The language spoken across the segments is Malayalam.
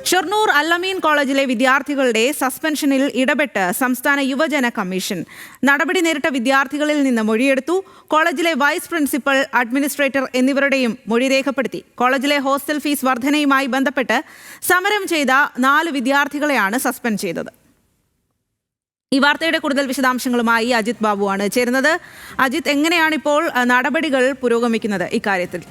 ഷൊർണൂർ അൽ-അമീൻ കോളേജിലെ വിദ്യാർത്ഥികളുടെ സസ്പെൻഷനിൽ ഇടപെട്ട് സംസ്ഥാന യുവജന കമ്മീഷൻ നടപടി നേരിട്ട വിദ്യാർത്ഥികളിൽ നിന്ന് മൊഴിയെടുത്തു. കോളേജിലെ വൈസ് പ്രിൻസിപ്പൽ, അഡ്മിനിസ്ട്രേറ്റർ എന്നിവരുടെയും മൊഴി രേഖപ്പെടുത്തി. കോളേജിലെ ഹോസ്റ്റൽ ഫീസ് വർധനയുമായി ബന്ധപ്പെട്ട് സമരം ചെയ്ത 4 വിദ്യാർത്ഥികളെയാണ് സസ്പെൻഡ് ചെയ്തത്. ഈ വാർത്തയുടെ കൂടുതൽ വിശദാംശങ്ങളുമായി അജിത് ബാബുവാണ് ചേരുന്നത്. അജിത്, എങ്ങനെയാണ് ഇപ്പോൾ നടപടികൾ പുരോഗമിക്കുന്നത് ഇക്കാര്യത്തിൽ?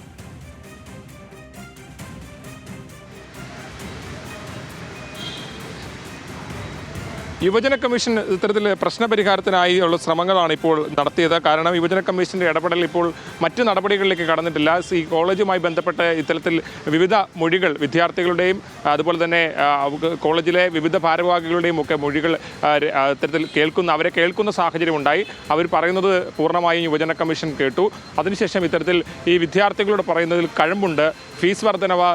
യുവജന കമ്മീഷൻ ഇത്തരത്തിൽ പ്രശ്നപരിഹാരത്തിനായി ഉള്ള ശ്രമങ്ങളാണ് ഇപ്പോൾ നടത്തിയത്. കാരണം യുവജന കമ്മീഷന്റെ ഇടപെടൽ ഇപ്പോൾ മറ്റ് നടപടികളിലേക്ക് കടന്നിട്ടില്ല. ഈ കോളേജുമായി ബന്ധപ്പെട്ട് ഇത്തരത്തിൽ വിവിധ മൊഴികൾ വിദ്യാർത്ഥികളുടെയും അതുപോലെ തന്നെ കോളേജിലെ വിവിധ ഭാരവാഹികളുടെയും ഒക്കെ മൊഴികൾ ഇത്തരത്തിൽ അവരെ കേൾക്കുന്ന സാഹചര്യം ഉണ്ടായി. അവർ പറയുന്നത് പൂർണ്ണമായും യുവജന കമ്മീഷൻ കേട്ടു. അതിനുശേഷം ഇത്തരത്തിൽ ഈ വിദ്യാർത്ഥികളോട് പറയുന്നതിൽ കഴമ്പുണ്ട്, ഫീസ് വർധനവ്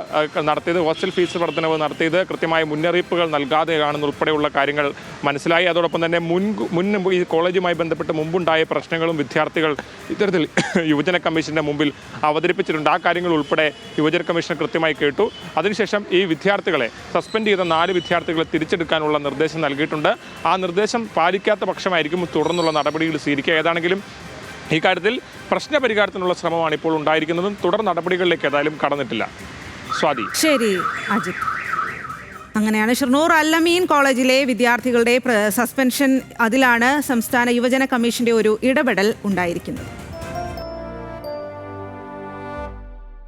നടത്തിയത്, ഹോസ്റ്റൽ ഫീസ് വർധനവ് നടത്തിയത് കൃത്യമായ മുന്നറിയിപ്പുകൾ നൽകാതെയാണെന്നുൾപ്പെടെയുള്ള കാര്യങ്ങൾ മനസ്സിലായി. അതോടൊപ്പം തന്നെ മുൻപ് ഈ കോളേജുമായി ബന്ധപ്പെട്ട് മുമ്പുണ്ടായ പ്രശ്നങ്ങളും വിദ്യാർത്ഥികൾ ഇത്തരത്തിൽ യുവജന കമ്മീഷന്റെ മുമ്പിൽ അവതരിപ്പിച്ചിട്ടുണ്ട്. ആ കാര്യങ്ങൾ ഉൾപ്പെടെ യുവജന കമ്മീഷൻ കൃത്യമായി കേട്ടു. അതിനുശേഷം ഈ വിദ്യാർത്ഥികളെ സസ്പെൻഡ് ചെയ്ത 4 വിദ്യാർത്ഥികളെ തിരിച്ചെടുക്കാനുള്ള നിർദ്ദേശം നൽകിയിട്ടുണ്ട്. ആ നിർദ്ദേശം പാലിക്കാത്ത പക്ഷമായിരിക്കും തുടർന്നുള്ള നടപടികൾ സ്വീകരിക്കുക. ഏതാണെങ്കിലും ഈ കാര്യത്തിൽ പ്രശ്നപരിഹാരത്തിനുള്ള ശ്രമമാണ് ഇപ്പോൾ ഉണ്ടായിരിക്കുന്നതും തുടർ നടപടികളിലേക്ക് ഏതായാലും കടന്നിട്ടില്ല. സ്വാതി. ശരി അജിത്. അങ്ങനെയാണ് ഷൊർണൂർ അൽ-അമീൻ കോളേജിലെ വിദ്യാർത്ഥികളുടെ സസ്പെൻഷൻ, അതിലാണ് സംസ്ഥാന യുവജന കമ്മീഷന്റെ ഒരു ഇടപെടൽ ഉണ്ടായിരിക്കുന്നത്.